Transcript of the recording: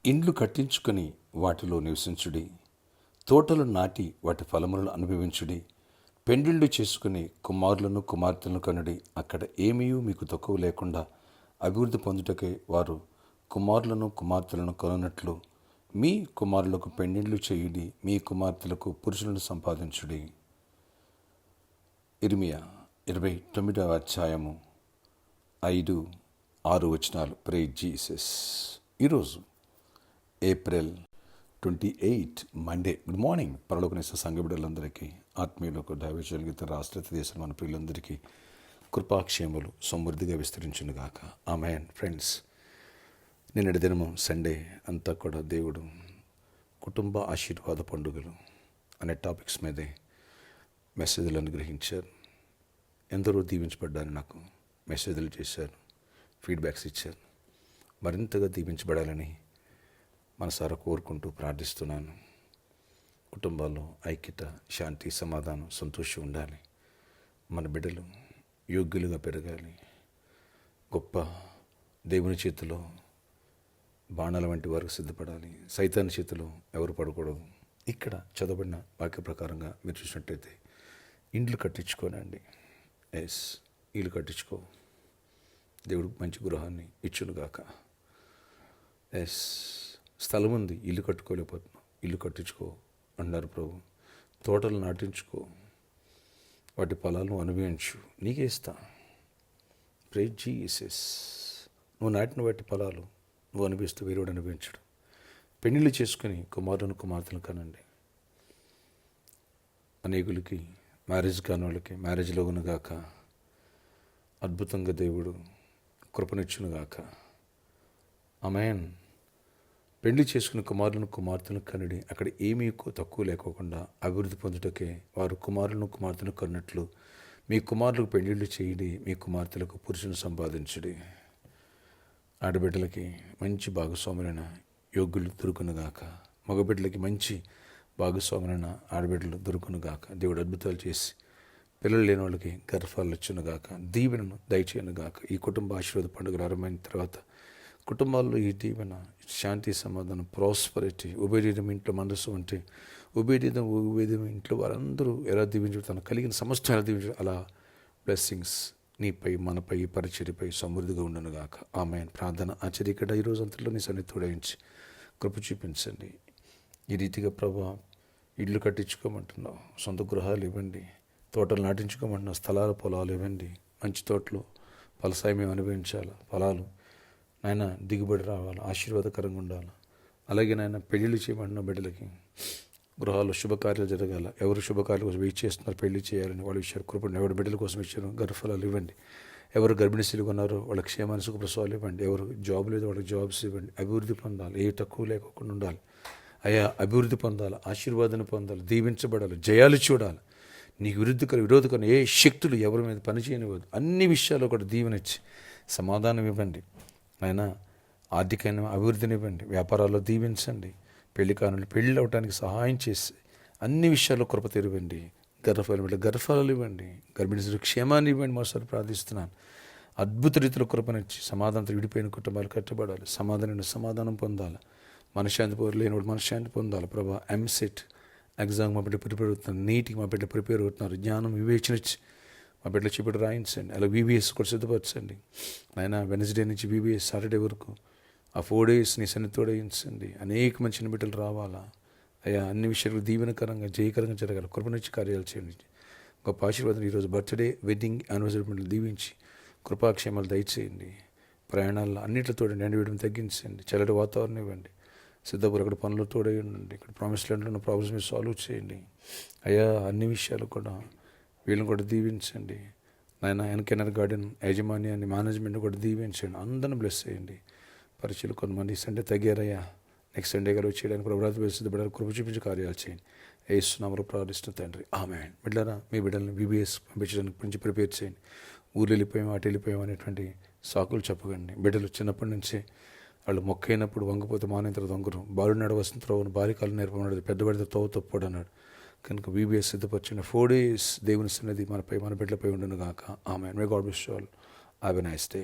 ఇండ్లు కట్టించుకొని వాటిలో నివసించుడి, తోటలు నాటి వాటి ఫలములను అనుభవించుడి. పెండిళ్ళు చేసుకుని కుమారులను కుమార్తెలను కనుడి. అక్కడ ఏమీ మీకు తక్కువ లేకుండా అభివృద్ధి పొందుటకే వారు కుమారులను కుమార్తెలను కొనున్నట్లు మీ కుమారులకు పెండిళ్ళు చేయుడి, మీ కుమార్తెలకు పురుషులను సంపాదించుడి. ఇర్మియా 29వ అధ్యాయము 5-6 వచనాలు. Praise Jesus. ఈరోజు ఏప్రిల్ 28 మండే. Good morning. పరలోకనేశ్వర సంఘ బిడ్డలందరికీ, ఆత్మీయులకు, దైవజనులకు, రాష్ట్ర దేశం మన ప్రియులందరికీ కృపాక్షేములు సమృద్ధిగా విస్తరించునుగాక. ఆమేన్. ఫ్రెండ్స్, నిన్నటి దినము సండే అంతా కూడా దేవుడు కుటుంబ ఆశీర్వాద పండుగలు అనే టాపిక్స్ మీదే మెసేజ్లు అనుగ్రహించారు. ఎందరో దీవించబడ్డారని నాకు మెసేజ్లు చేశారు, ఫీడ్బ్యాక్స్ ఇచ్చారు. మరింతగా దీవించబడాలని మనసారా కోరుకుంటూ ప్రార్థిస్తున్నాను. కుటుంబాల్లో ఐక్యత, శాంతి, సమాధానం, సంతోషం ఉండాలి. మన బిడ్డలు యోగ్యులుగా పెరగాలి. గొప్ప దేవుని చేతిలో బాణాల వంటి వారికి సిద్ధపడాలి. సైతాన్ చేతిలో ఎవరు పడకూడదు. ఇక్కడ చదవబడిన వాక్య ప్రకారంగా మీరు చూసినట్టయితే ఇండ్లు కట్టించుకోనండి. ఇల్లు కట్టించుకో, దేవుడు మంచి గృహాన్ని ఇచ్చునుగాక. స్థలం ఉంది, ఇల్లు కట్టుకోలేకపోతున్నావు, ఇల్లు కట్టించుకో అన్నారు ప్రభు. తోటలు నాటించుకో, వాటి ఫలాలను అనుభవించు, నీకే ఇస్తా. Praise Jesus. నువ్వు నాటిన వాటి ఫలాలు నువ్వు అనుభవిస్తూ వేరేవాడు అనుభవించడు. పెళ్లిళ్ళు చేసుకుని కుమారులను కుమార్తెలను కనండి. అనేకులకి మ్యారేజ్ కాని వాళ్ళకి మ్యారేజ్లో ఉన్నగాక, అద్భుతంగా దేవుడు కృపనిచ్చునుగాక. ఆమేన్. పెళ్లి చేసుకుని కుమారులను కుమార్తెలను కనుడి. అక్కడ ఏమీ తక్కువ లేకోకుండా అభివృద్ధి పొందుటకే వారు కుమారులను కుమార్తెను కన్నట్లు మీ కుమారులకు పెళ్లిళ్ళు చేయండి, మీ కుమార్తెలకు పురుషుని సంపాదించుడి. ఆడబిడ్డలకి మంచి భాగస్వాములైన యోగ్యులు దొరుకునుగాక. మగబిడ్డలకి మంచి భాగస్వాములైన ఆడబిడ్డలు దొరుకునుగాక. దేవుడు అద్భుతాలు చేసి పిల్లలు లేని వాళ్ళకి గర్భాలు వచ్చునుగాక. దీవెనను దయచేయనుగాక. ఈ కుటుంబ ఆశీర్వాద పండుగలు ఆరంభమైన తర్వాత కుటుంబాల్లో ఈ దీవెన, శాంతి, సమాధానం, ప్రాస్పరిటీ, ఉభయదీనం ఇంట్లో మనసు అంటే ఉభయదీనం ఇంట్లో వారందరూ ఎలా దీవించు, తనకు కలిగిన సమస్తం ఎలా దీవించు, అలా బ్లెస్సింగ్స్ నీపై, మనపై, పరిచర్యపై సమృద్ధిగా ఉండనుగాక. ఆమేన్. ప్రార్థన ఆచరికడ ఈరోజు అంతలో నీ సన్నిధి తోడయించి కృప చూపించండి. ఈ రీతిగా ప్రభా ఇల్లు కట్టించుకోమంటున్నావు, సొంత గృహాలు ఇవ్వండి, తోటలు నాటించుకోమంటున్నావు, స్థలాలు, పొలాలు ఇవ్వండి. మంచి తోటలు ఫలసాయం మేము అనుభవించాలి. ఫలాలు నాయన దిగుబడి రావాలి, ఆశీర్వాదకరంగా ఉండాలి. అలాగే నాయన పెళ్ళిళ్ళు చేయమంటున్న బిడ్డలకి గృహాల్లో శుభకార్యాలు జరగాల. ఎవరు శుభకార్యాల కోసం వెయిట్ చేస్తున్నారు, పెళ్లి చేయాలని వాళ్ళు ఇచ్చారు కృపను. ఎవరు బిడ్డల కోసం ఇచ్చారు, గర్భఫలాలు ఇవ్వండి. ఎవరు గర్భిణీశీలుగా ఉన్నారో వాళ్ళ క్షేమాన్ని, సుఖప్రసవాలు ఇవ్వండి. ఎవరు జాబ్ లేదో వాళ్ళకి జాబ్స్ ఇవ్వండి. అభివృద్ధి పొందాలి, ఏ తక్కువ లేకుండా ఉండాలి. అయా అభివృద్ధి పొందాలి, ఆశీర్వాదాన్ని పొందాలి, దీవించబడాలి, జయాలు చూడాలి. నీకు విరోధకరం ఏ శక్తులు ఎవరి మీద పనిచేయనివ్వదు. అన్ని విషయాల్లో కూడా దీవెనిచ్చి సమాధానం ఇవ్వండి. ఆయన ఆర్థికమైన అభివృద్ధిని ఇవ్వండి. వ్యాపారాల్లో దీవించండి. పెళ్లి కానులు పెళ్ళి అవడానికి సహాయం చేసి అన్ని విషయాల్లో కృప తెరవండి. గర్భఫలాలు ఇవ్వండి. గర్భిణీ క్షేమాన్ని ఇవ్వండి. మరోసారి ప్రార్థిస్తున్నాను. అద్భుత రీతిలో కృపనిచ్చి సమాధానంతో విడిపోయిన కుటుంబాలు కట్టబడాలి. సమాధానం పొందాలి. మనశ్శాంతి లేనివాడు మనశ్శాంతి పొందాలి. ప్రభా ఎంసెట్ ఎగ్జామ్ మా బిడ్డ ప్రిపేర్ అవుతున్నారు, నీటికి మా బిడ్డ ప్రిపేర్ అవుతున్నారు. జ్ఞానం వివేచన ఇచ్చి మా బిడ్డలు చెప్పి రాయించండి. అలా VBS కూడా సిద్ధపరచండి. ఆయన వెనస్డే నుంచి VBS సాటర్డే వరకు ఆ 4 days నీ సన్నిధి తోడయించండి. అనేక మంచి బిడ్డలు రావాలా అయ్యా. అన్ని విషయాలు దీవెనకరంగా, జయకరంగా జరగాలి. కృపనిచ్చి కార్యాలు చేయండి. గొప్ప ఆశీర్వాదం ఈరోజు బర్త్డే, వెడ్డింగ్, యానివర్సరీ బిడ్డలు దీవించి కృపాక్షేమాలు దయచేయండి. ప్రయాణాల్లో అన్నింటితో ఎండవేయడం తగ్గించండి. చల్లటి వాతావరణం ఇవ్వండి. సిద్ధపూర్ అక్కడ పనులు తోడై ఉండండి. ఇక్కడ ప్రామిస్ ల్యాండ్లో ఉన్న ప్రాబ్లమ్స్ మీరు సాల్వ్ చేయండి అయ్యా. అన్ని విషయాలు కూడా వీళ్ళని కూడా దీవించండి నాయన. ఎన్కేఆర్ గార్డెన్ యాజమాన్యాన్ని, మేనేజ్మెంట్ కూడా దీవించండి. అందరిని బ్లెస్ చేయండి. పరిచయలు కొంతమంది సండే తగ్గారయ్యా. నెక్స్ట్ సండే గారు వచ్చేయడానికి ప్రభుత్వ సిద్ధపడాలి. కృప చూపించి కార్యాలు చేయండి. యేసునామములో ప్రార్థిస్తున్న తండ్రి, ఆమేన్. బిడ్డలారా, మీ బిడ్డలను VBS పంపించడానికి నుంచి ప్రిపేర్ చేయండి. ఊరు వెళ్ళిపోయాం, అటు వెళ్ళిపోయాం అనేటువంటి సాకులు చెప్పకండి. బిడ్డలు చిన్నప్పటి నుంచి వాళ్ళు మొక్కైనప్పుడు వంగపోతే మానేంతర దొంగరు, బాలు నడవలసిన త్రోవను బాలికలు నేర్పమన్నాడు, పెద్దబడితే తోవ తప్పుడు అన్నాడు. కనుక VBS సిద్ధపరిచిన 4 days దేవుని సన్నిధి మనపై, మన బిడ్డలపై ఉండును గాక. Amen. May God bless you all. Have a nice day.